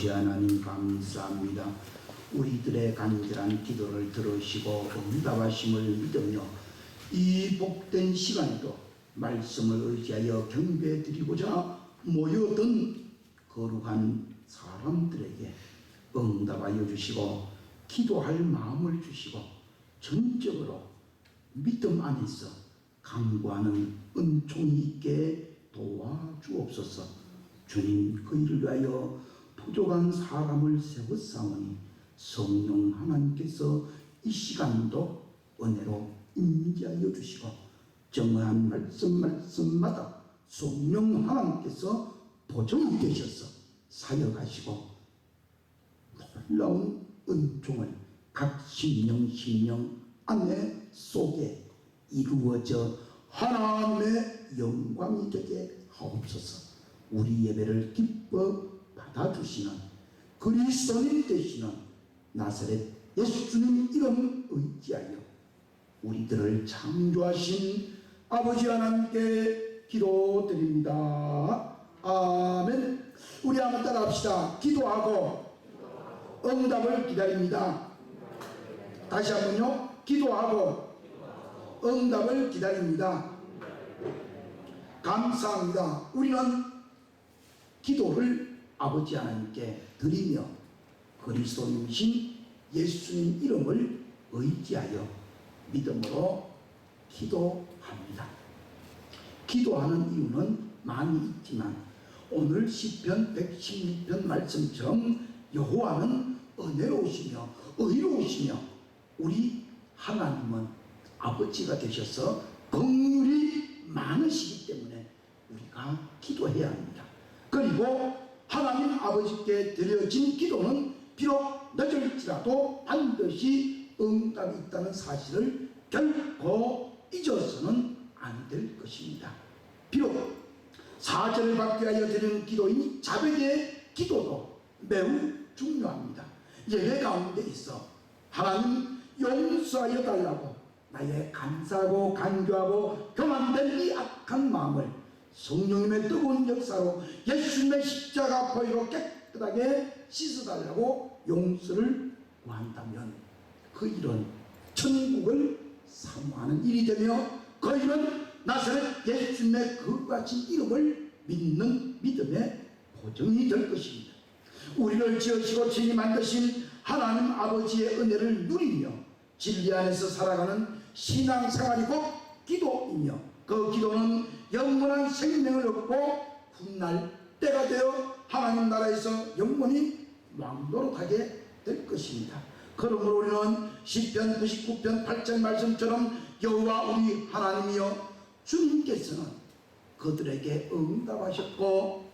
아버지 하나님 감사합니다. 우리들의 간절한 기도를 들으시고 응답하심을 믿으며 이 복된 시간에도 말씀을 의지하여 경배드리고자 모여든 거룩한 사람들에게 응답하여 주시고 기도할 마음을 주시고 전적으로 믿음 안에서 강구하는 은총이 있게 도와주옵소서. 주님, 그 일을 위하여 부족한 사람을 세웠사오니 성령 하나님께서 이 시간도 은혜로 임재하여 주시고 정한 말씀마다 성령 하나님께서 보정이 되셔서 사역하시고 놀라운 은총을 각 심령 안에 속에 이루어져 하나님의 영광이 되게 하옵소서. 우리 예배를 기뻐 받아주시는 그리스도인 되시는 나사렛 예수님 이름 의지하여 우리들을 창조하신 아버지 하나님께 기도드립니다. 아멘. 우리 한번 따라합시다. 기도하고 응답을 기다립니다. 다시 한번요. 기도하고 응답을 기다립니다. 감사합니다. 우리는 기도를 아버지 하나님께 드리며 그리스도님이신 예수님 이름을 의지하여 믿음으로 기도합니다. 기도하는 이유는 많이 있지만 오늘 시편 116편 말씀처럼 여호와는 은혜로우시며 의로우시며 우리 하나님은 아버지가 되셔서 긍휼이 많으시기 때문에 우리가 기도해야 합니다. 그리고 하나님 아버지께 드려진 기도는 비록 늦을지라도 반드시 응답이 있다는 사실을 결코 잊어서는 안 될 것입니다. 비록 사죄를 받기 위하여 드리는 기도이니 자백의 기도도 매우 중요합니다. 예배 가운데 있어 하나님 용서하여 달라고 나의 간사하고 간교하고 교만된 이 악한 마음을 성령님의 뜨거운 역사로 예수님의 십자가 보혈로 깨끗하게 씻어달라고 용서를 구한다면 그 일은 천국을 사모하는 일이 되며 그 일은 나사렛 예수님의 거룩하신 이름을 믿는 믿음의 보증이 될 것입니다. 우리를 지으시고 친히 만드신 하나님 아버지의 은혜를 누리며 진리 안에서 살아가는 신앙생활이 곧 기도이며 그 기도는 영원한 생명을 얻고 훗날 때가 되어 하나님 나라에서 영원히 왕노릇하게 될 것입니다. 그러므로 우리는 시편 99편 8절 말씀처럼 여호와 우리 하나님이여 주님께서는 그들에게 응답하셨고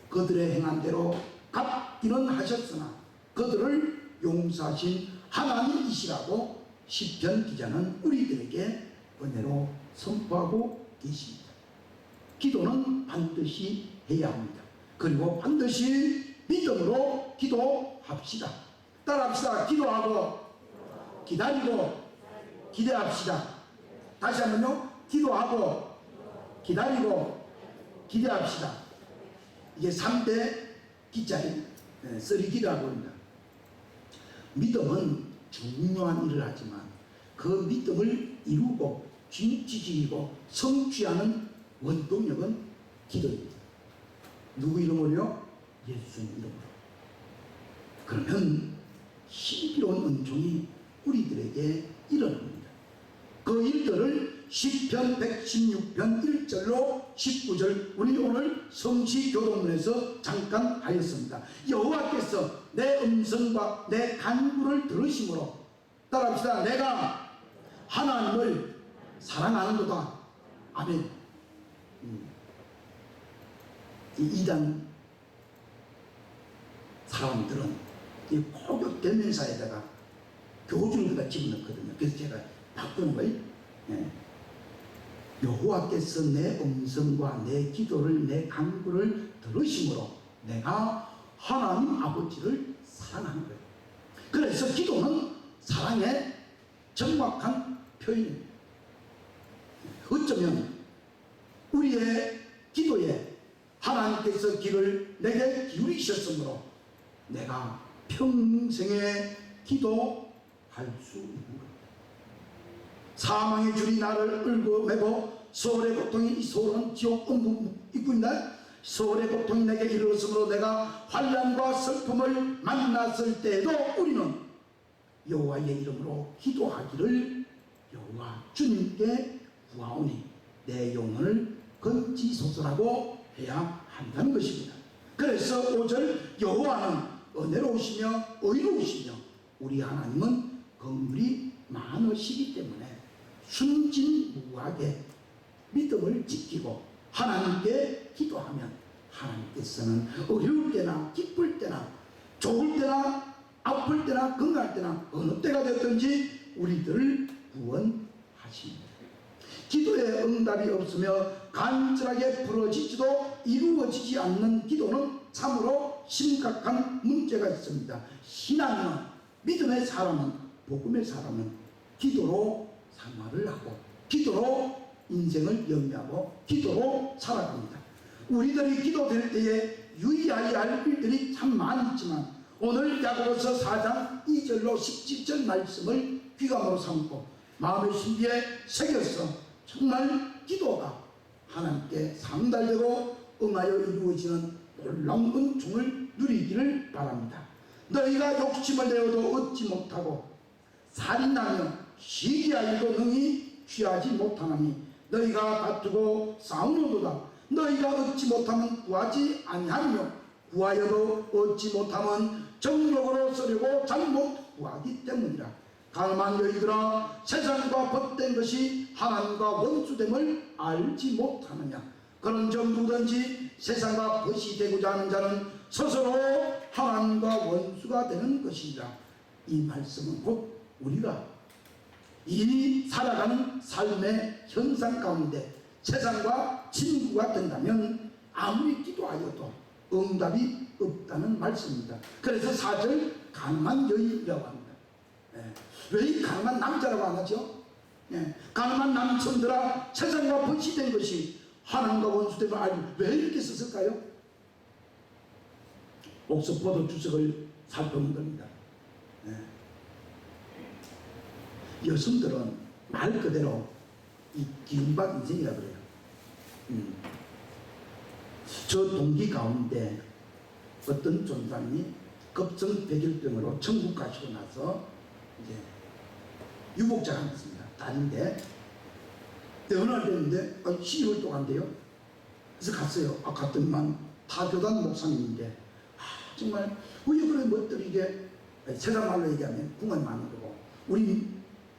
그들의 행한 대로 갚기는 하셨으나 그들을 용서하신 하나님이시라고 시편 기자는 우리들에게 은혜로 선포하고 계십니다. 기도는 반드시 해야 합니다. 그리고 반드시 믿음으로 기도합시다. 따라합시다. 기도하고 기다리고 기대합시다. 다시 한번요. 기도하고 기다리고 기대합시다. 이게 3대 기자인 쓰리기라고 합니다. 믿음은 중요한 일을 하지만 그 믿음을 이루고 지지고 성취하는 원동력은 기도입니다. 누구 이름으로요? 예수님 이름으로. 그러면 신비로운 은총이 우리들에게 일어납니다. 그 일들을 시편 116편 1절로 19절 우리 오늘 성시교동문에서 잠깐 하였습니다. 여호와께서 내 음성과 내 간구를 들으심으로 따라합시다. 내가 하나님을 사랑하는도다. 아멘. 이 이단 사람들은 이 고교 대명사에다가 교주를 갖다 집어넣거든요. 그래서 제가 바꾸는 거예요. 예. 여호와께서 내 음성과 내 기도를 내 간구를 들으심으로 내가 하나님 아버지를 사랑하는 거예요. 그래서 기도는 사랑의 정확한 표현입니다. 어쩌면 우리의 기도에 하나님께 하나님께서 귀를 내게 기울이셨으므로 내가 평생에 기도할 수 있는 겁니다. 사망의 줄이 나를 얽어매고 소울의 고통이, 이 소울은 지옥 입구입니다. 소울의 고통이 내게 이르렀으므로 내가 환난과 슬픔을 만났을 때에도 우리는 여호와의 이름으로 기도하기를 여호와 주님께 구하오니 내 영혼을 건지소서라고 해야 한다는 것입니다. 그래서 5절 여호와는 은혜로우시며 의로우시며 우리 하나님은 긍휼이 많으시기 때문에 순진무구하게 믿음을 지키고 하나님께 기도하면 하나님께서는 어려울 때나 기쁠 때나 좋을 때나 아플 때나 건강할 때나 어느 때가 됐든지 우리들을 구원하십니다. 기도에 응답이 없으며 간절하게 부러지지도 이루어지지 않는 기도는 참으로 심각한 문제가 있습니다. 신앙은, 믿음의 사람은, 복음의 사람은 기도로 생활을 하고 기도로 인생을 영위하고 기도로 살아갑니다. 우리들이 기도될 때에 유의해야 할 일들이 참 많이 있지만 오늘 야고보서 4장 2절로 17절 말씀을 귀감으로 삼고 마음의 신비에 새겨서 정말 기도가 하나님께 상달되고 응하여 이루어지는 놀라운 은총을 누리기를 바랍니다. 너희가 욕심을 내어도 얻지 못하고 살인하며 시기하여도 능히 취하지 못하나니 너희가 다투고 싸우노도다. 너희가 얻지 못하면 구하지 아니하며 구하여도 얻지 못하면 정욕으로 쓰려고 잘못 구하기 때문이라. 가늠한 너희들아, 세상과 벗된 것이 하나님과 원수됨을 알지 못하느냐. 그런즉 누구든지 세상과 벗이 되고자 하는 자는 스스로 하나님과 원수가 되는 것이니라. 이 말씀은 곧 우리가 이 살아가는 삶의 현상 가운데 세상과 친구가 된다면 아무리 기도하여도 응답이 없다는 말씀입니다. 그래서 4절 가늠한 여인이라고 합니다. 왜 이 가늠한 남자라고 안 하죠? 가늠한 남성들아, 세상과 벗이 된 것이 하나님과 원수됨을 알고 왜 이렇게 썼을까요? 옥스퍼드 주석을 살펴본 겁니다. 여성들은 말 그대로 이 기운박 인생이라고 그래요. 저 동기 가운데 어떤 존사님이 급성백일병으로 천국 가시고 나서 이제 유복자가 있습니다. 딸인데 어느 날 됐는데 12월 동안 돼요. 그래서 갔어요. 갔더니만 타교단 목사님인데 정말 왜 그래 멋들이게, 세상 말로 얘기하면 궁합이 많은 거고, 우리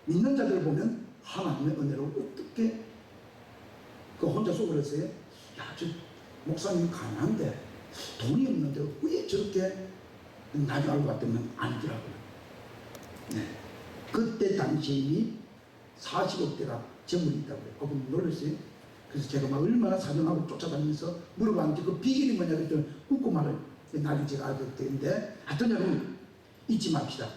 믿는 자들 보면 하나님의 은혜로 어떻게 그 혼자 속을 했어요. 야, 저 목사님 가난한데 돈이 없는데 왜 저렇게, 나중에 알고 봤더니 아니더라고요. 그때 당시에 이미 40억대가 재물이 있다고 해요. 그럼 놀랐어요. 그래서 제가 막 얼마나 사정하고 쫓아다니면서 물어봤는데 그 비결이 뭐냐 그랬더니 웃고 말을 나중에 제가 알게 되는데, 하여튼 여러분 잊지 맙시다.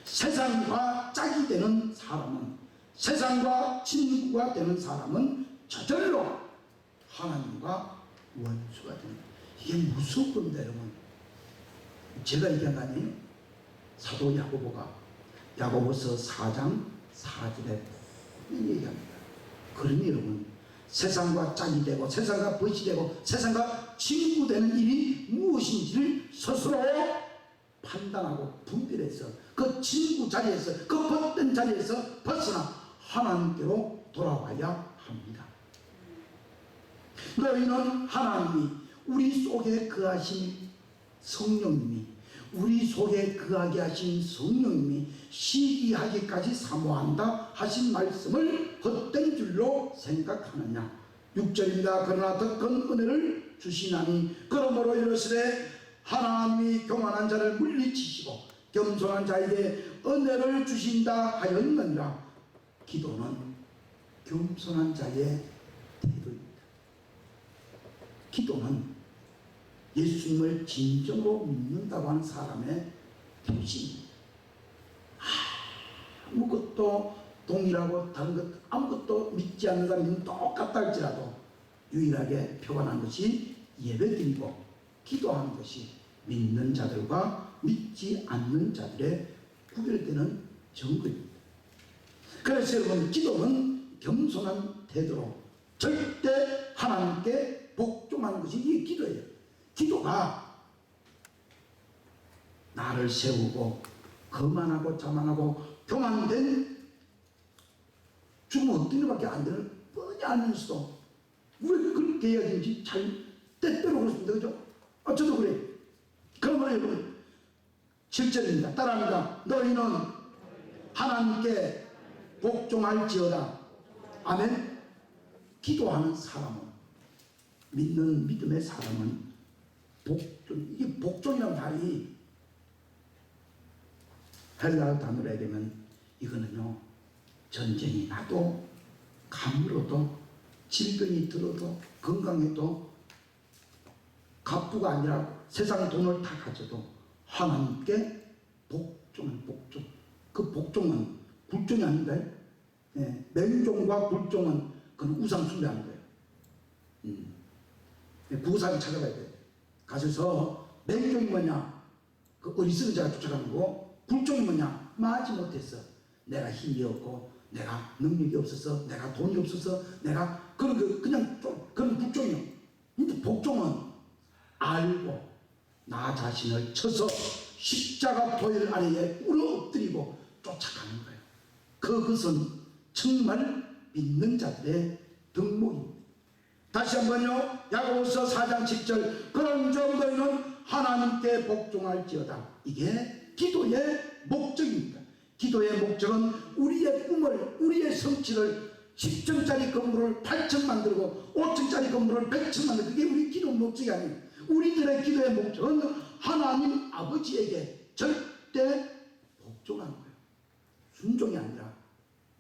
세상과 짝이 되는 사람은, 세상과 친구가 되는 사람은 저절로 하나님과 원수가 되는 거예요. 이게 무서운 겁니다, 여러분. 제가 얘기한 거 아니에요? 사도 야고보가 야고보서 4장 4절에 얘기합니다. 그러니 여러분, 세상과 짝이 되고 세상과 벗이 되고 세상과 친구 되는 일이 무엇인지를 스스로 판단하고 분별해서 그 친구 자리에서, 그 벗된 자리에서 벗어나 하나님께로 돌아와야 합니다. 너희는 하나님이 우리 속에 거하신 성령님이, 우리 속에 거하게 하신 성령님이 시기하기까지 사모한다 하신 말씀을 헛된 줄로 생각하느냐. 6절입니다. 그러나 더 큰 은혜를 주시나니 그러므로 이르시되 하나님이 교만한 자를 물리치시고 겸손한 자에게 은혜를 주신다 하였느니라. 기도는 겸손한 자의 태도입니다. 기도는 예수님을 진정으로 믿는다고 하는 사람의 표시입니다. 아무것도 동일하고 다른 것 아무것도 믿지 않는 사람은 똑같다 할지라도 유일하게 표현한 것이 예배드리고 기도하는 것이 믿는 자들과 믿지 않는 자들의 구별되는 정거입니다. 그래서 여러분, 기도는 겸손한 태도로 절대 하나님께 복종하는 것이 이게 기도예요. 기도가 나를 세우고 거만하고 자만하고 교만된 죽으면 엎드리밖에 안 되는 뻔히 알면서도 왜 그렇게 해야 되는지 잘 때때로 그렇습니다. 그죠? 저도 그래. 그러면 여러분 7절입니다. 따라합니다. 너희는 하나님께 복종할지어다. 아멘. 기도하는 사람은, 믿는 믿음의 사람은 복종, 이게 복종이라는 말이 헬라어 단어로 해야 되면 이거는요, 전쟁이 나도 가물어도 질병이 들어도 건강해도 갑부가 아니라 세상 돈을 다 가져도 하나님께 복종은 복종. 그 복종은 굴종이 아닌데, 맹종과 굴종은 그건 우상 숭배하는 거예요. 구사를 찾아가야 돼요. 가셔서 맹종이 뭐냐? 그 어리석은 자가 쫓아가는 거고, 굴종이 뭐냐? 마지 못했어. 내가 힘이 없고, 내가 능력이 없어서, 내가 돈이 없어서, 내가 그런 거 그냥 그런 굴종이요. 근데 복종은 알고 나 자신을 쳐서 십자가 보혈 아래에 꿇어 엎드리고 쫓아가는 거예요. 그것은 정말 믿는 자들의 덕목입니다. 다시 한번요. 야고보서 4장 10절. 그런즉 너희는 하나님께 복종할지어다. 이게 기도의 목적입니다. 기도의 목적은 우리의 꿈을, 우리의 성취를 10층짜리 건물을 8층 만들고 5층짜리 건물을 100층 만들고, 그게 우리 기도 목적이 아니에요. 우리들의 기도의 목적은 하나님 아버지에게 절대 복종하는 거예요. 순종이 아니라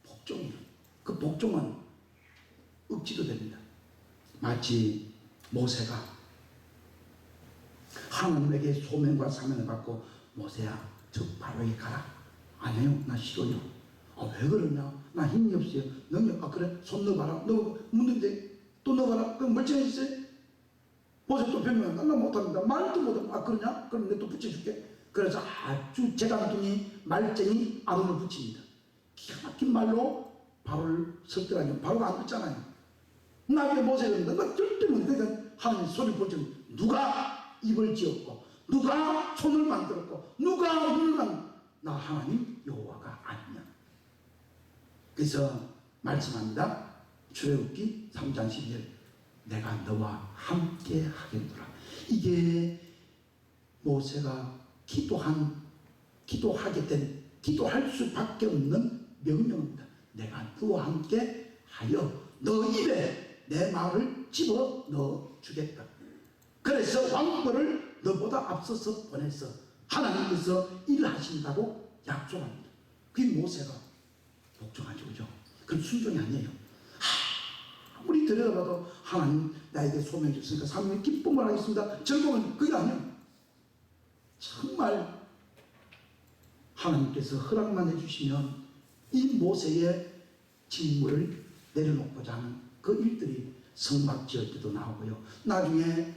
복종이에요. 그 복종은 억지로 됩니다. 마치 모세가 하나님에게 소명과 사명을 받고, 모세야 저 바로에게 가라. 아니에요, 나 싫어요. 왜 그러냐? 나 힘이 없어요. 능력. 그래, 손 넣어봐라. 너 묻는데 또 넣어봐라. 그럼 멀쩡해지세요? 모세 또 변명한다. 나 못합니다. 말도 못합니다. 그러냐? 그럼 내가 또 붙여줄게. 그래서 아주 재간둥이 말쟁이 아론을 붙입니다. 기가 막힌 말로 바로를 설득하냐? 바로가 안 듣잖아요. 나중에 모세가 그런다. 나 절대 못. 그러니까 하나님 소리 볼 줄, 누가 입을 지었고, 누가 손을 만들었고, 누가 눈을 만들었고, 나 하나님 여호와가 아니냐. 그래서 말씀합니다. 출애굽기 3장 12절. 내가 너와 함께 하겠노라. 이게 모세가 기도할 수밖에 없는 명령입니다. 내가 너와 함께 하여 너 입에 내 말을 집어 넣어 주겠다. 그래서 왕벌을 너보다 앞서서 보내서 하나님께서 일을 하신다고 약속합니다. 그게 모세가 복종하죠. 그죠? 그건 순종이 아니에요. 아무리 들여다봐도 하나님 나에게 소명 줬으니까 삶의 기쁨을 하겠습니다. 즐거움은 그게 아니에요. 정말 하나님께서 허락만 해주시면 이 모세의 직무를 내려놓고자 하는 그 일들이 성막 지을 때도 나오고요. 나중에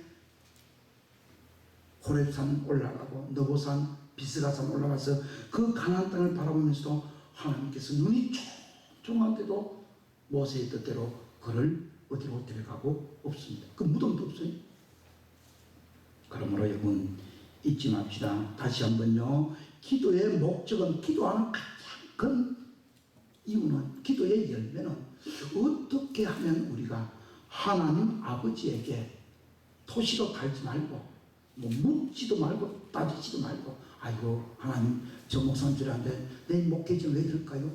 호렙산 올라가고 너보산 비스가산 올라가서 그 가나안 땅을 바라보면서도 하나님께서 눈이 촉촉한데도 모세의 뜻대로 그를 어디로 데려가고 없습니다. 그 무덤도 없어요. 그러므로 여러분 잊지 맙시다. 다시 한번요. 기도의 목적은, 기도하는 가장 큰 이유는, 기도의 열매는 어떻게 하면 우리가 하나님 아버지에게 토시로 달지 말고, 묻지도 말고 따지지도 말고, 아이고 하나님 저 목사님들한테 내 목회지 왜 이럴까요?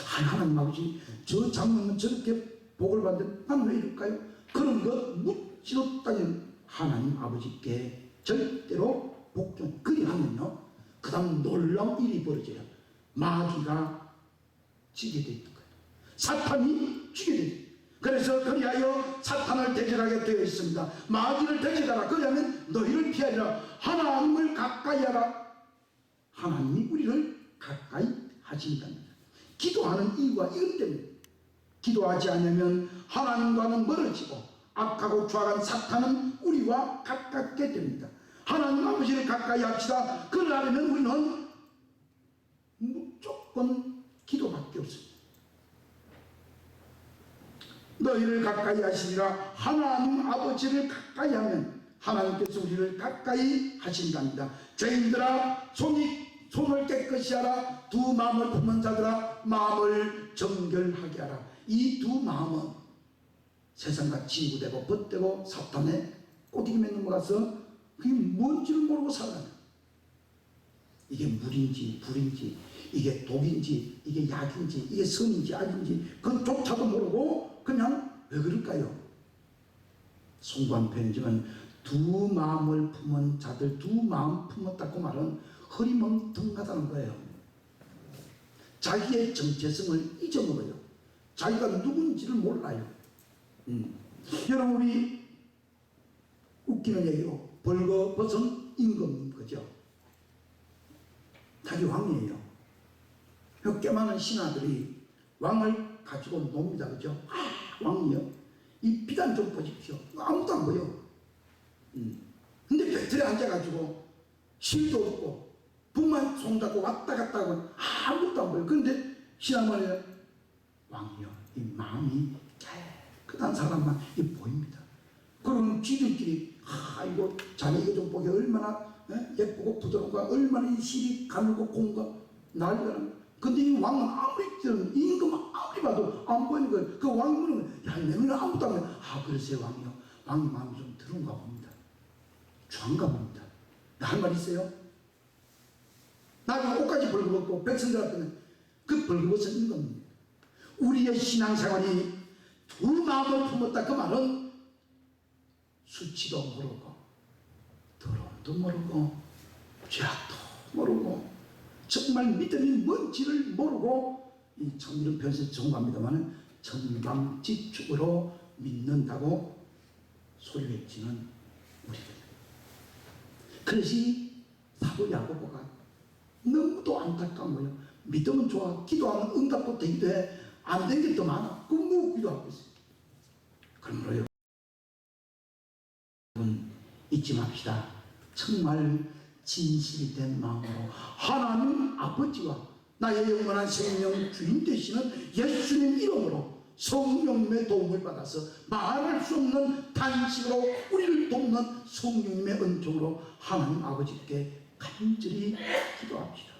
하나님 아버지 저 장로는 저렇게 복을 받는데 나는 왜 이럴까요? 그런 것 묻지도 따지는 하나님 아버지께 절대로 복종. 그리하면요, 그 다음 놀라운 일이 벌어져요. 마귀가 지게 되는 거예요. 사탄이 지게 되는 거예요. 그래서 그리하여 사탄을 대적하게 되어 있습니다. 마귀를 대적하라. 그리하면 너희를 피하리라. 하나님을 가까이 하라. 하나님이 우리를 가까이 하신답니다. 기도하는 이유가 이것 때문에. 기도하지 않으면 하나님과는 멀어지고 악하고 추악한 사탄은 우리와 가깝게 됩니다. 하나님 아버지를 가까이 합시다. 그러려면 우리는 무조건 기도밖에 없습니다. 너희를 가까이 하시리라. 하나님 아버지를 가까이 하면 하나님께서 우리를 가까이 하신답니다. 죄인들아 손을 깨끗이 하라. 두 마음을 품은 자들아 마음을 정결하게 하라. 이 두 마음은 세상과 친구되고 벗되고 사탄의 꼬드김에 넘어가서 그게 뭔지를 모르고 살아요. 이게 물인지 불인지, 이게 독인지, 이게 약인지, 이게 선인지 악인지 그것조차도 모르고 그냥 왜 그럴까요? 송구한 편지는 두 마음을 품은 자들, 두 마음 품었다고 말은 허리멍텅하다는 거예요. 자기의 정체성을 잊어먹어요. 자기가 누군지를 몰라요. 여러분, 우리 웃기는 얘기로 벌거벗은 임금, 그죠? 자기 왕이에요. 꽤 많은 신하들이 왕을 가지고 놉니다. 그죠? 왕이요? 이 비단 좀 보십시오. 아무도 안 보여. 근데 벽틀에 앉아가지고 실도 없고 북만 손잡고 왔다 갔다 하고 아무것도 안 보여. 그런데 신하말이에요. 왕이요. 이 마음이 깨끗한 사람만 이 보입니다. 그러면 쥐들끼리 이거 자네 이거 좀 보기 얼마나 예쁘고 부드러운가, 얼마나 이 실이 가늘고 고운가 난리가. 근데 이 왕은 아무리 들으면, 이 임금은 아무리 봐도 안 보이는 거예요. 그 왕은 야, 내 눈에 아무도 안 보여. 글쎄 왕이요. 왕이 마음이 좀 들은가 봅니다. 좋은가 봅니다. 할 말 있어요? 나중에 옷까지 벌거벗고 백성들 앞에는 그 벌거벗은 임금입니다. 우리의 신앙생활이 두 마음을 품었다. 그 말은 수치도 모르고 더러움도 모르고 죄악도 모르고 정말 믿음이 뭔지를 모르고 이 참 이런 표현에서 정합니다만 전방지축으로 믿는다고 소리 외치는 우리들. 그래서 사도 야고보가 너무도 안타까운 거예요. 믿음은 좋아, 기도하면 응답도 되기도 해. 안 된 게 더 많아. 그럼 뭐 기도하고 있어요. 그러므로 여러분 잊지 맙시다. 정말 진실이 된 마음으로 하나님 아버지와 나의 영원한 생명 주인 되시는 예수님 이름으로 성령님의 도움을 받아서 말할 수 없는 탄식으로 우리를 돕는 성령님의 은총으로 하나님 아버지께 간절히 기도합시다.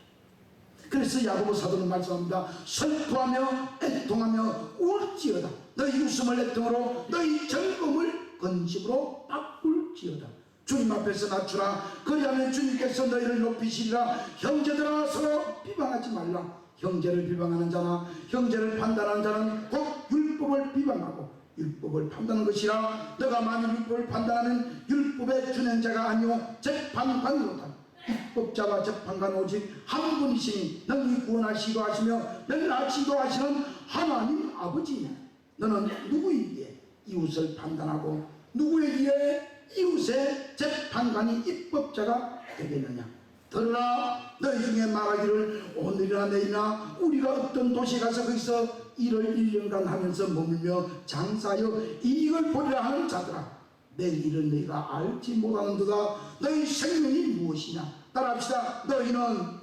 그래서 야고보 사도는 말씀합니다. 슬퍼하며 애통하며 울지어다. 너희 웃음을 애통으로 너희 즐거움을 건심으로 바꿀지어다. 주님 앞에서 낮추라. 그리하면 주님께서 너희를 높이시리라. 형제들아 서로 비방하지 말라. 형제를 비방하는 자나 형제를 판단하는 자는 곧 율법을 비방하고 율법을 판단하는 것이라. 너가 만일 율법을 판단하면 율법의 준행자가 아니오 재판관이로다. 입법자와 재판관 오직 한 분이시니 너희 구원하시기도 하시며 멸하시기도 하시는 하나님 아버지. 너는 누구이기에 이웃을 판단하고 누구에게 이웃의 재판관이 입법자가 되겠느냐. 들으라. 너희 중에 말하기를 오늘이나 내일이나 우리가 어떤 도시에 가서 거기서 일을 1년간 하면서 머물며 장사하여 이익을 보리라 하는 자들아, 내일 일은 너희가 알지 못하는도다. 너희 생명이 무엇이냐. 따라합시다. 너희는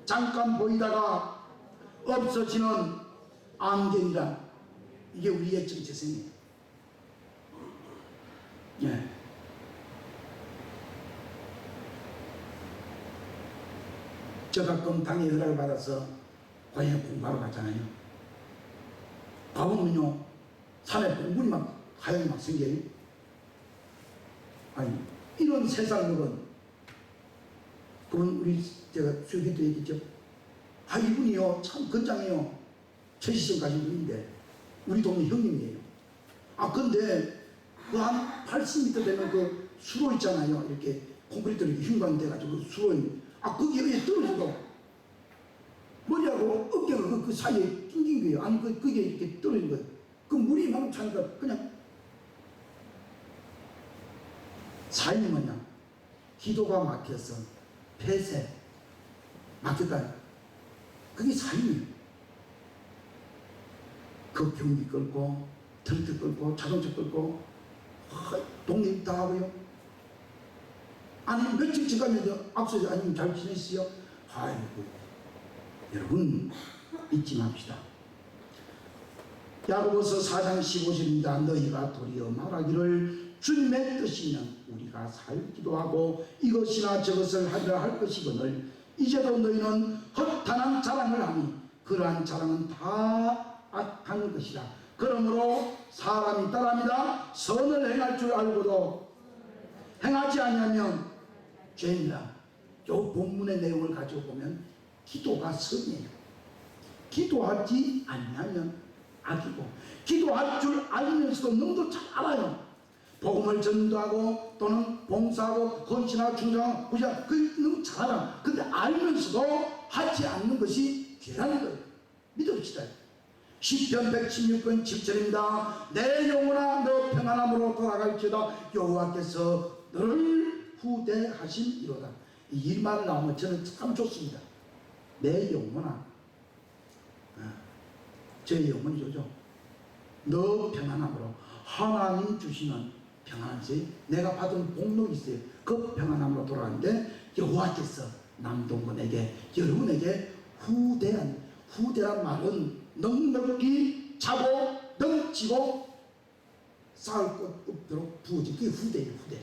잠깐 보이다가 없어지는 안개니라. 이게 우리의 정체성이에요. 예. 저 가끔 당의 허락을 받아서 고향에 공부하러 갔잖아요. 가보면요, 산에 공분이 막 하얀 막 생겨요. 아니, 이런 세상물은, 그건 우리 제가 수요기도 얘기했죠. 이분이요 참 건장해요. 최시성 가진 분인데 우리 동네 형님이에요. 근데 그 한 80m 되면 그 수로 있잖아요. 이렇게 콘크리트로 이렇게 흉관돼가지고 수로 거기에 떨어져도 머리하고 어깨가 그 사이에 낑긴 거예요. 아니 그게 이렇게 떨어진 거예요. 그 물이 막 차니까 그냥 사인이 뭐냐, 기도가 막혀서 폐쇄 막혔다. 그게 사인이에요. 그 경기 끌고 트럭 끌고 자동차 끌고 독립 다 하고요. 아니 며칠 지나면 앞서서 아니면 잘 지냈어요? 아이고 여러분 잊지 맙시다. 야고보서 4장 15절입니다. 너희가 도리어 말하기를 주님의 뜻이면 우리가 살기도 하고 이것이나 저것을 하리라 할 것이거늘 이제도 너희는 허탄한 자랑을 하니 그러한 자랑은 다 악한 것이라. 그러므로 사람이 따라합니다. 선을 행할 줄 알고도 행하지 아니하면 죄입니다. 이 본문의 내용을 가지고 보면 기도가 선이에요. 기도하지 아니하면 악이고, 기도할 줄 알면서도 너무도 잘 알아요. 복음을 전도하고 또는 봉사하고 헌신하고 충성하고 부자 그 너무 잘 알아. 근데 알면서도 하지 않는 것이 죄라는 거예요. 믿읍시다. 시편 116편 7절입니다. 내 영혼아 너 평안함으로 돌아갈지어다 여호와께서 너를 후대하심이로다. 이 말 나오면 저는 참 좋습니다. 내 영혼아, 제 영혼이 좋죠. 너 평안함으로 하나님 주시는 평안한지 내가 받은 복록이 있어요. 그 평안함으로 돌아가는데 여호와께서 남동근에게 여러분에게 후대란 말은 넉넉히 차고 넘치고 쌓을 것 없도록 부어진 그게 후대예요. 후대.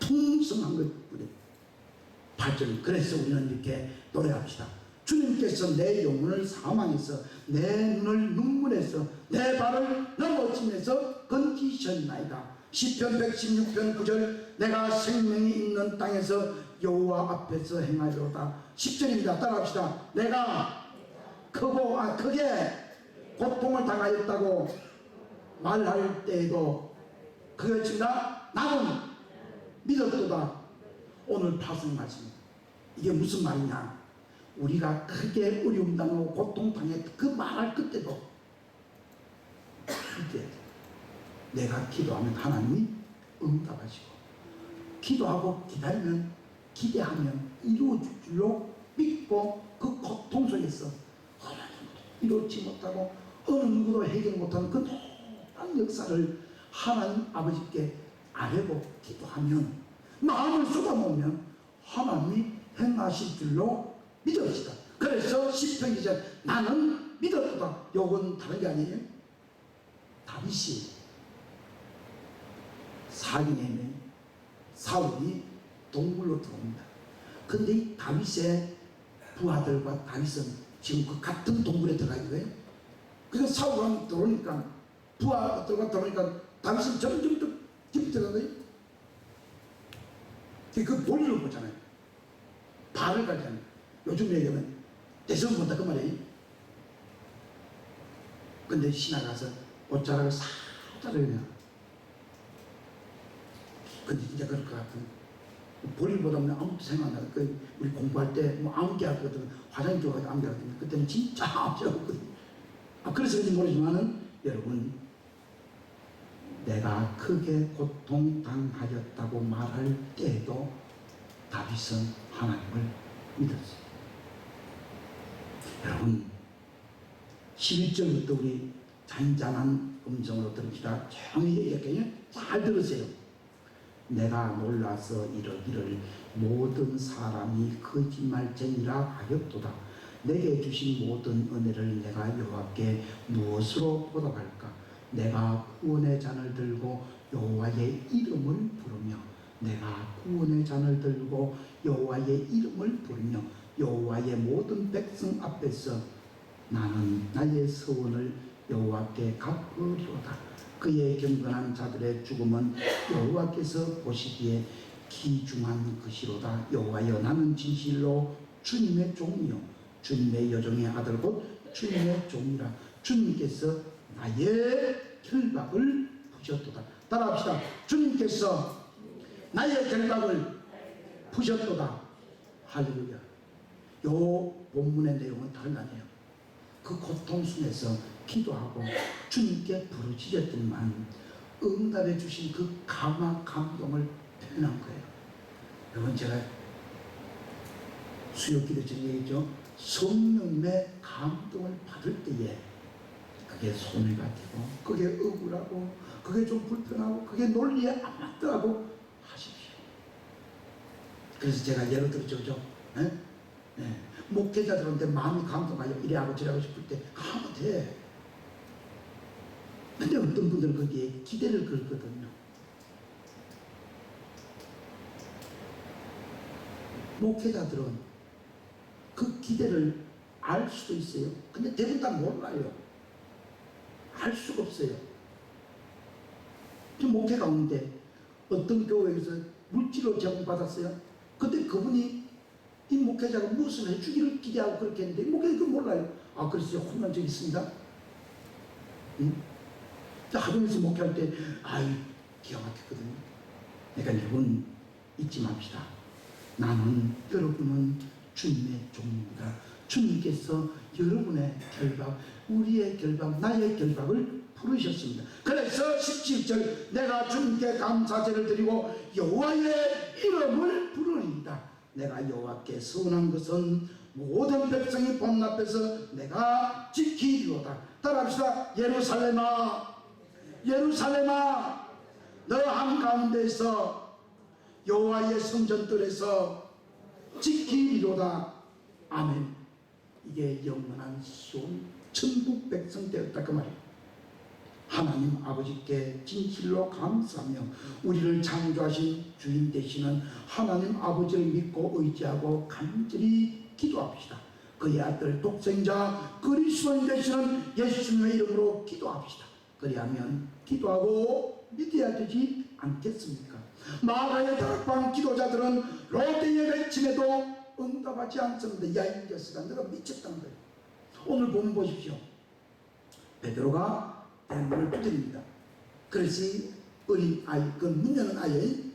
풍성한 것 후대. 8절. 그래서 우리는 이렇게 노래합시다. 주님께서 내 영혼을 사망해서 내 눈을 눈물에서 내 발을 넘어짐에서 건지셨나이다. 시편 116편 9절. 내가 생명이 있는 땅에서 여호와 앞에서 행하리로다. 10절입니다. 따라합시다. 내가 크게 고통을 당하였다고 말할 때에도 그게 칩니다. 나는 믿었도다. 오늘 파송 말씀 이게 무슨 말이냐. 우리가 크게 어려움 당하고 고통 당했던 그 말할 그때도 이제 내가 기도하면 하나님이 응답하시고 기도하고 기다리면 기대하면 이루어질 줄로 믿고 그 고통 속에서 이루지 못하고 어느 누구도 해결 못하는 그 놀라운 역사를 하나님 아버지께 아뢰고 기도하면 마음을 쏟아놓으면 하나님이 행하실 줄로 믿읍시다. 그래서 시편 기자 나는 믿었다. 요건 다른 게 아니에요. 다윗이 사기내에 사울이 동굴로 들어옵니다. 근데 이 다윗의 부하들과 다윗은 지금 그 같은 동굴에 들어가 있는 거예요. 그래서 사울이 들어오니까 부하들과 들어오니까 다윗은 점점 더 깊이 들어간 거예요. 그 볼일을 보잖아요. 발을 가잖아요. 요즘 얘기하면 대선 본다 그 말이에요. 근데 지나가서 옷자락을 살짝 그냥. 근데 진짜 그럴 것 같은. 볼일보다 아무것도 생각 안 나요. 우리 공부할 때 뭐 암기 할 거거든. 화장실 들어가서 암기 하거든요. 그때는 진짜 암기 하거든요. 그래서 그런지 모르지만은 여러분 내가 크게 고통당하였다고 말할 때에도 다윗은 하나님을 믿었어요. 여러분 11절부터 우리 잔잔한 음성으로 들읍시다. 조용히 얘기할게요. 잘 들으세요. 내가 놀라서 이러기를 모든 사람이 거짓말쟁이라 하였도다. 내게 주신 모든 은혜를 내가 여호와께 무엇으로 보답할까? 내가 구원의 잔을 들고 여호와의 이름을 부르며 내가 구원의 잔을 들고 여호와의 이름을 부르며 여호와의 모든 백성 앞에서 나는 나의 서원을 여호와께 갚으리로다. 그의 경건한 자들의 죽음은 여호와께서 보시기에 귀중한 것이로다. 여호와여 나는 진실로 주님의 종이요 주님의 여종의 아들 곧 주님의 종이라. 주님께서 나의 결박을 푸셨도다. 따라합시다. 주님께서 나의 결박을 푸셨도다. 할렐루야. 요 본문의 내용은 다른 거 아니에요. 그 고통 속에서 기도하고 주님께 부르짖었더니만 응답해 주신 그 감동을 표현한 거예요. 여러분 제가 수요 기도 전에 얘기했죠. 성령의 감동을 받을 때에 그게 손해가 되고 그게 억울하고 그게 좀 불편하고 그게 논리에 안 맞더라고 하십시오. 그래서 제가 예를 들어주죠. 목회자들한테 마음이 감동하여 이래하고 저래하고 싶을 때 하면 돼. 근데 어떤 분들은 거기에 기대를 걸거든요. 목회자들은 그 기대를 알 수도 있어요. 근데 대부분 다 몰라요. 알 수가 없어요. 저 목회 가운데 어떤 교회에서 물질로 제공받았어요. 근데 그분이 이 목회자가 무엇을 해주기를 기대하고 그렇게 했는데 목회자 그걸 몰라요. 아, 그래서 혼난 적이 있습니다. 응? 하동에서 목회할 때 아이 기가 막혔거든요. 그러니까 여러분 잊지 맙시다. 나는 여러분은 주님의 종입니다. 주님께서 여러분의 결박, 우리의 결박, 나의 결박을 부르셨습니다. 그래서 17절 내가 주님께 감사제를 드리고 여호와의 이름을 부르리이다. 내가 여호와께 서운한 것은 모든 백성이 본 앞에서 내가 지키리로다. 따라합시다. 예루살렘아, 예루살렘아, 너 한가운데서 여호와의 성전들에서 지키리로다. 아멘. 이게 영원한 시온 천국 백성 되었다 그 말이에요. 하나님 아버지께 진실로 감사하며 우리를 창조하신 주인 되시는 하나님 아버지를 믿고 의지하고 간절히 기도합시다. 그의 아들 독생자 그리스도인 되시는 예수님의 이름으로 기도합시다. 그리하면 기도하고 믿어야 되지 않겠습니까? 마가의 다락방 기도자들은 롯데의 외침에도 응답하지 않습니다. 야, 이 녀석아, 너가 미쳤다는 거예요. 오늘 보면 보십시오. 베드로가 대문을 두드립니다. 그래서 어린 아이, 그 문 여는 아이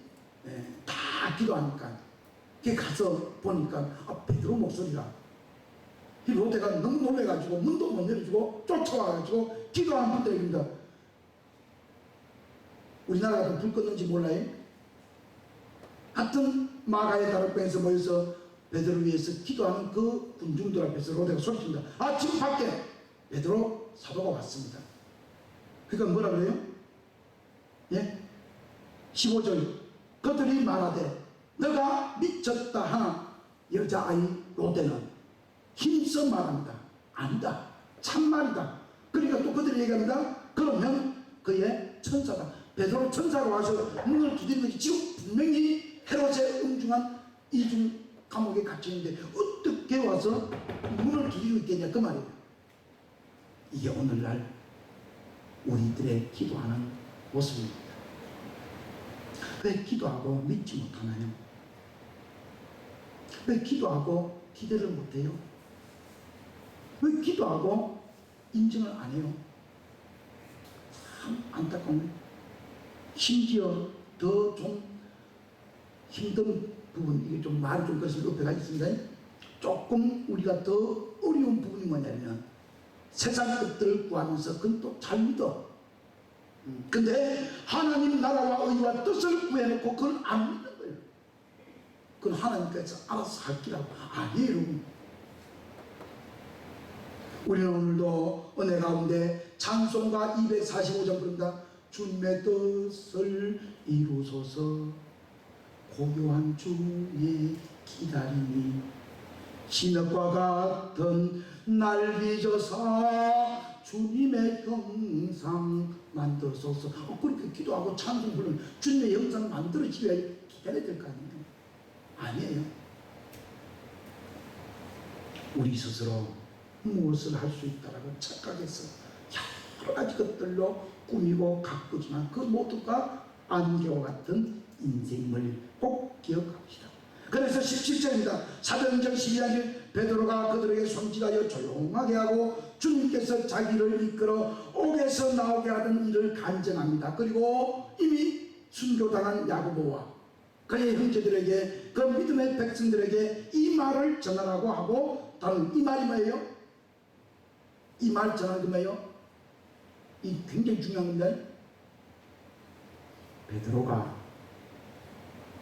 다 기도하니까 걔 가서 보니까 베드로 목소리라. 이 롯데가 너무 놀래가지고 문도 못 열어주고 쫓아와가지고 기도하는 분들입니다. 우리나라가 불 껐는지 몰라요? 하여튼 마가의 다락방에서 모여서 베드로를 위해서 기도하는 그 군중들 앞에서 롯데가 소리칩니다. 지금 밖에 베드로 사도가 왔습니다. 그러니까 뭐라 그래요? 예? 15절 그들이 말하되 너가 미쳤다 하나 여자아이 롯데는 힘써 말합니다. 아니다. 참말이다. 그러니까 또 그들이 얘기합니다. 그러면 그의 천사다. 베드로 천사가 와서 문을 두드리는 것이 지금 분명히 헤롯의 음중한 이중 감옥에 갇혀있는데 어떻게 와서 문을 두드리고 있겠냐 그 말이에요. 이게 오늘날 우리들의 기도하는 모습입니다. 왜 기도하고 믿지 못하나요? 왜 기도하고 기대를 못해요? 왜 기도하고 인정을 안 해요? 참 안타까워요. 심지어 더 좀 힘든 부분, 이게 좀 말이 좀 것을 높여가 있습니다. 조금 우리가 더 어려운 부분이 뭐냐면 세상 것들을 구하면서 그건 또 잘 믿어. 근데 하나님 나라와 의와 뜻을 구해놓고 그건 안 믿는 거예요. 그건 하나님께서 알아서 할 기라고. 아니에요, 여러분. 우리는 오늘도 은혜 가운데 찬송가 245장 부릅니다. 주님의 뜻을 이루소서 고요한 주의 기다림이 진흙과 같은 날 빚어서 주님의 형상 만들소서. 그렇게 기도하고 찬송 부르면 주님의 형상 만들어지려 기다려야 될 거 아니에요? 아니에요. 우리 스스로 무엇을 할 수 있다라고 착각해서 여러 가지 것들로 꾸미고 가꾸지만 그 모두가 안개와 같은 인생을 꼭 기억합시다. 그래서 17절입니다. 사도행전 12장 베드로가 그들에게 손짓하여 조용하게 하고 주님께서 자기를 이끌어 옥에서 나오게 하던 일을 간증합니다. 그리고 이미 순교당한 야고보와 그의 형제들에게 그 믿음의 백성들에게 이 말을 전하라고 하고 다른 이 말이 뭐예요? 이 말 전하는 게 뭐예요? 이 굉장히 중요한 건데 베드로가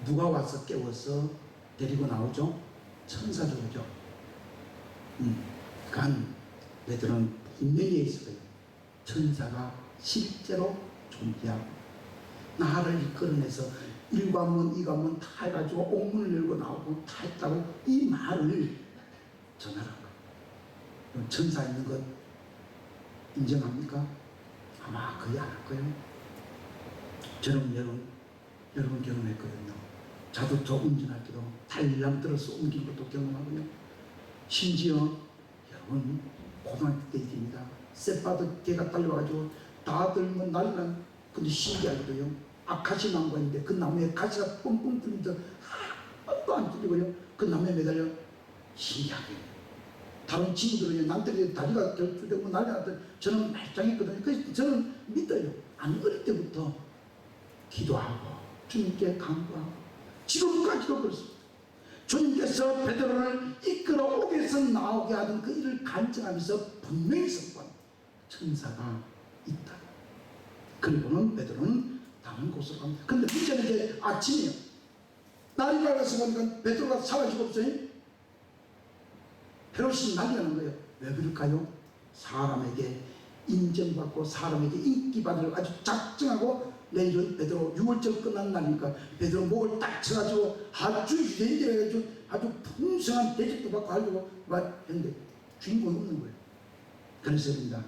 누가 와서 깨워서 데리고 나오죠? 천사들이죠. 그간 베드로는 분명히 있을 거예요. 천사가 실제로 존재하고 나를 이끌어내서 일관문 이관문 다 해가지고 옥문을 열고 나오고 다 했다고 이 말을 전하라고. 천사 있는 것 인정합니까? 아마 거의 안 할 거예요. 저는 여러분 경험했거든요. 자동차 운전할 때도 달랑 들어서 옮긴 것도 경험하고요. 심지어 여러분 고등학교 때 일입니다. 쌔바드 개가 달려와가지고 다들 뭐 난리난. 근데 신기하게도요, 아카시 나무가 있는데 그 나무에 가시가 뻥뻥 뚫리면서 하나도 안 뚫리고요, 그 나무에 매달려. 신기하게 다른 친구들은 남들이 다리가 결투되고 난리 났더니 저는 말짱했거든요. 그래서 저는 믿어요. 안 어릴 때부터 기도하고 주님께 간구하고 지금까지도 그렇습니다. 주님께서 베드로를 이끌어 옥에서 나오게 하던 그 일을 간증하면서 분명히 선포한 천사가 있다. 그리고는 베드로는 다른 곳으로 갑니다. 근데 문제는 이제 아침이에요. 날이 밝아서 보니까 베드로가 사라지고 없어요. 헤롯이 난리가 난 거예요. 왜 그럴까요? 사람에게 인정받고 사람에게 인기받을 아주 작정하고, 내일은 베드로 6월절 끝난 날이니까 베드로 목을 딱 쳐가지고 아주 유대인들 해가지고 아주 풍성한 대접도 받고 하려고 했는데 주인공이 없는 거예요. 그래서입니다.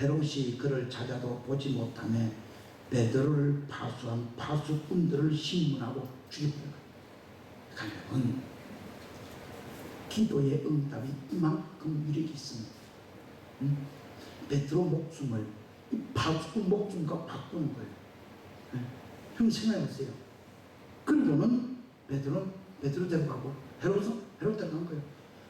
헤롯이 그를 찾아도 보지 못하며 베드로를 파수한 파수꾼들을 신문하고 죽여버려요. 가령은 기도의 응답이 이만큼 위력이 있습니다. 베드로 목숨을 이 파수꾼 목숨과 바꾸는 거예요. 형 생각해보세요. 그리고는 베드로 데려가고 헤롯 데려간 거예요.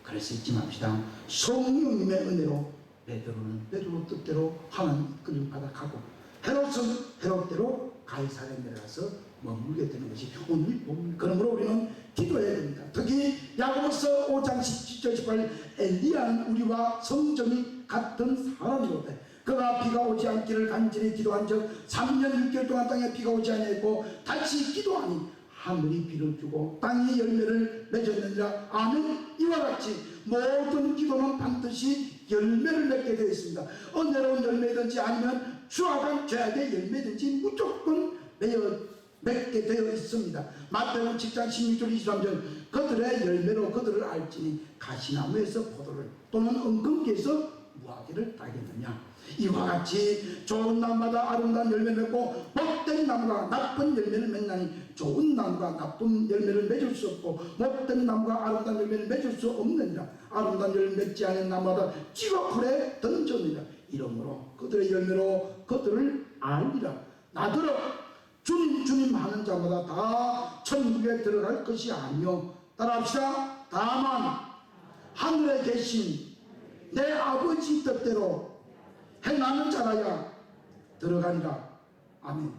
그래서 잊지 맙시다. 성령님의 은혜로 베드로는 베드로 뜻대로 하나님 이끌림 받아 가고, 헤롯은 헤롯대로 가이사랴에 내려가서 머물게 되는 것이 오늘 봅니다. 그러므로 우리는 기도해야 됩니다. 특히 야고보서 5장 17절 18 엘리야는 우리와 성정이 같은 사람이로다. 그가 비가 오지 않기를 간절히 기도한 적 3년 6개월 동안 땅에 비가 오지 아니했고 다시 기도하니 하늘이 비를 주고 땅이 열매를 맺었느니라. 아멘. 이와 같이 모든 기도는 반드시 열매를 맺게 되어 있습니다. 은혜로운 열매든지 아니면 수확한 죄악의 열매든지 무조건 맺게 되어 있습니다. 마태복음 7장 16절 23절 그들의 열매로 그들을 알지니 가시나무에서 포도를 또는 은근기에서 무화과를 따겠느냐. 이와 같이 좋은 나무마다 아름다운 열매를 맺고 못된 나무가 나쁜 열매를 맺나니 좋은 나무가 나쁜 열매를 맺을 수 없고 못된 나무가 아름다운 열매를 맺을 수 없느니라. 아름다운 열매를 맺지 않은 나무마다 지옥불에 던졌느니라. 이러므로 그들의 열매로 그들을 알리라. 나더러 주님 하는 자마다 다 천국에 들어갈 것이 아니요, 따라합시다. 다만 하늘에 계신 내 아버지 뜻대로 행하는 자라야 들어가니라. 아멘.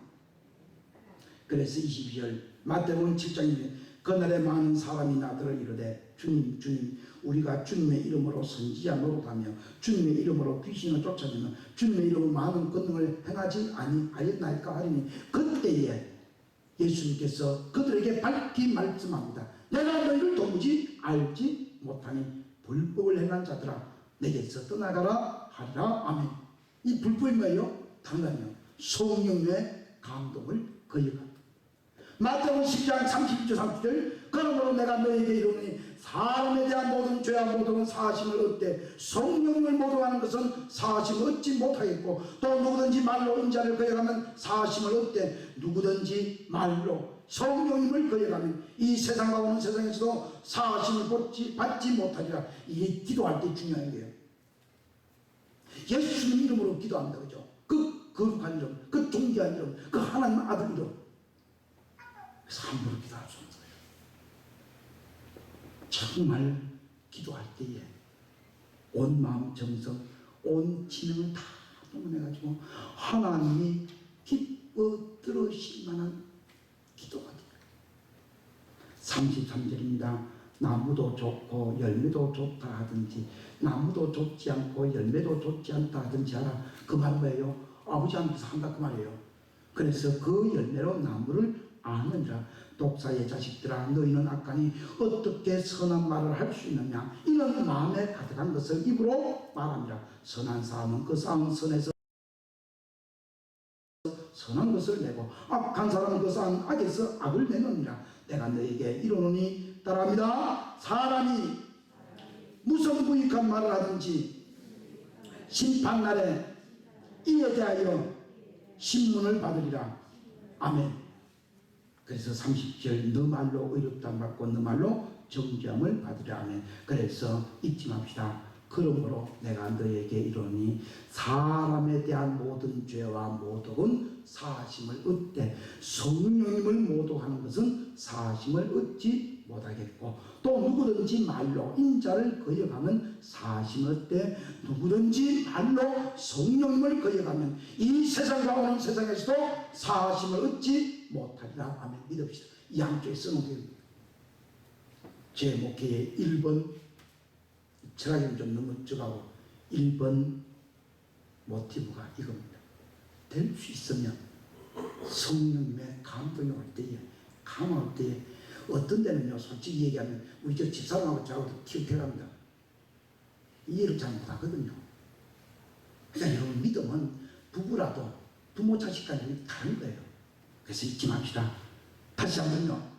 그래서 22절 마태복음 7장에 그날에 많은 사람이 나더러 이르되 주님 우리가 주님의 이름으로 선지자 노릇하며 주님의 이름으로 귀신을 쫓아내며 주님의 이름으로 많은 권능을 행하지 아니하였나이까 하리니 그때에 예수님께서 그들에게 밝히 말씀합니다. 내가 너희를 도무지 알지 못하니 불법을 행한 자들아 내게서 떠나가라 하리라. 아멘. 이 불법이 뭐예요? 당연히요, 성령의 감동을 거역합니다. 마태복음 10장 32절 30절 그러므로 내가 너희에게 이르노니 사람에 대한 모든 죄와 모든 사하심을 얻되 성령을 모독하는 것은 사하심을 얻지 못하겠고, 또 누구든지 말로 인자를 거역하면 사하심을 얻되 누구든지 말로 성령님을 거역하면 이 세상과 오는 세상에서도 사하심을 받지 못하리라. 이게 기도할 때 중요한 거예요. 예수님 이름으로 기도합니다. 그죠? 그 거룩한 이름, 그 존귀한 이름, 그 하나님 아들 이름. 그래서 함부로 기도할 수 없는 거예요. 정말 기도할 때에 온 마음 정성, 온 지능을 다 동원해가지고 하나님이 기뻐 들으실 만한 기도가 돼요. 33절입니다. 나무도 좋고 열매도 좋다 하든지 나무도 좋지 않고 열매도 좋지 않다 하든지 하라. 그 말은 뭐예요? 아버지 하나님께서 한다 그 말이에요. 그래서 그 열매로 나무를 아느니라. 독사의 자식들아 너희는 악하니 어떻게 선한 말을 할 수 있느냐. 이런 마음에 가득한 것을 입으로 말합니다. 선한 사람은 그 쌓은 선에서 선한 것을 내고 악한 사람은 그 쌓은 악에서 악을 내느니라. 내가 너에게 이르노니 따라합니다. 사람이 무슨 부익한 말을 하든지 심판날에 이에 대하여 신문을 받으리라. 아멘. 그래서 30절 너 말로 의롭다함 받고 너 말로 정죄함을 받으리라. 아멘. 그래서 잊지 맙시다. 그러므로 내가 너에게 이르노니 사람에 대한 모든 죄와 모독은 사하심을 얻되 성령님을 모독하는 것은 사하심을 얻지 못하겠고 또 누구든지 말로 인자를 거역하면 사하심을 얻되 누구든지 말로 성령님을 거역하면 이 세상과 오는 세상에서도 사하심을 얻지 못하리라. 아멘. 믿읍시다. 이 한쪽에 써놓은 제 목회의 1번 철학이 좀 너무 적하고 1번 모티브가 이겁니다. 될 수 있으면 성령님의 감동이 올 때에 감화 올 때에 어떤 데는요 솔직히 얘기하면 우리 저 집사람하고 저하고도 티격태격합니다. 이해를 잘 못하거든요. 그러니까 여러분 믿음은 부부라도 부모 자식까지 다른 거예요. 그래서 잊지 맙시다. 다시 한번요.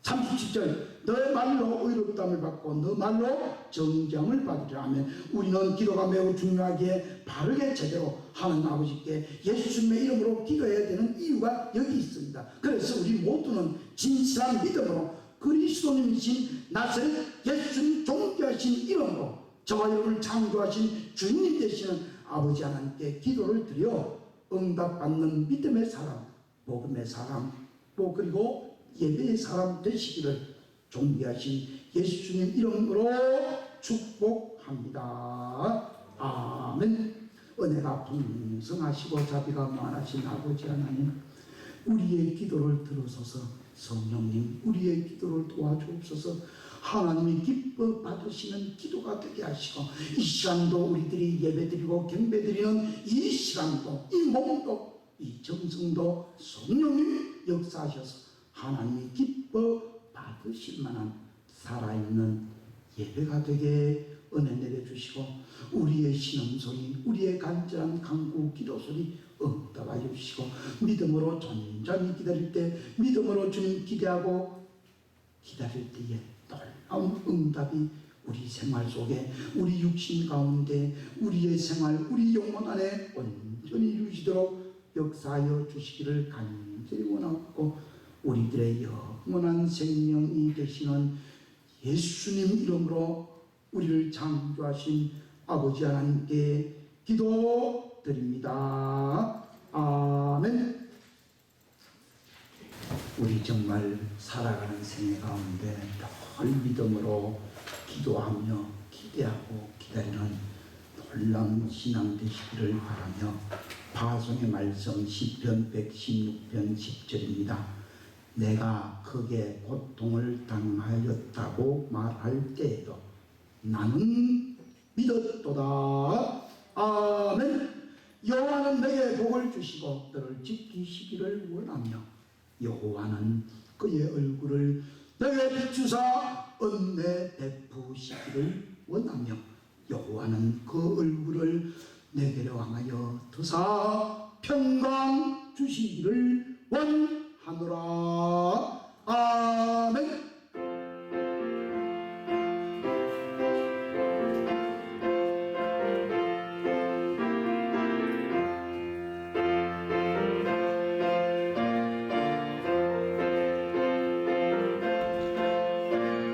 37절 너의 말로 의롭다함을 받고 너 말로 정죄함을 받으리라. 하면 우리는 기도가 매우 중요하기에 바르게 제대로 하나님 아버지께 예수님의 이름으로 기도해야 되는 이유가 여기 있습니다. 그래서 우리 모두는 진실한 믿음으로 그리스도님이신 나사렛 예수님 존귀하신 이름으로 저와 여러분을 창조하신 주님 되시는 아버지 하나님께 기도를 드려 응답받는 믿음의 사람, 복음의 사람, 또 그리고 예배의 사람 되시기를 존귀하신 예수님 이름으로 축복합니다. 아멘. 은혜가 풍성하시고 자비가 많으신 아버지 하나님, 우리의 기도를 들으소서. 성령님 우리의 기도를 도와주옵소서. 하나님이 기뻐 받으시는 기도가 되게 하시고 이 시간도 우리들이 예배드리고 경배드리는 이 시간도 이 몸도 이 정성도 성령님 역사하셔서 하나님이 기뻐 받으실 만한 살아있는 예배가 되게 은혜 내려주시고 우리의 신음소리 우리의 간절한 간구 기도소리 응답하여 주시고 믿음으로 전전히 기다릴 때 믿음으로 주님 기대하고 기다릴 때에 놀라운 응답이 우리 생활 속에 우리 육신 가운데 우리의 생활 우리 영혼 안에 온전히 이루어지도록 역사하여 주시기를 간절히 원하고 우리들의 영원한 생명이 되시는 예수님 이름으로 우리를 창조하신 아버지 하나님께 기도드립니다. 아멘. 우리 정말 살아가는 생애 가운데 늘 믿음으로 기도하며 기대하고 기다리는 놀라운 신앙 되시기를 바라며 파송의 말씀 시편 116편 10절입니다. 내가 크게 고통을 당하였다고 말할 때에도 나는 믿었도다. 아멘. 여호와는 내게 복을 주시고 너를 지키시기를 원하며 여호와는 그의 얼굴을 내게 비추사 은혜 베푸시기를 원하며 여호와는 그 얼굴을 내게로 향하여 드사 평강 주시기를 원하노라. 아멘.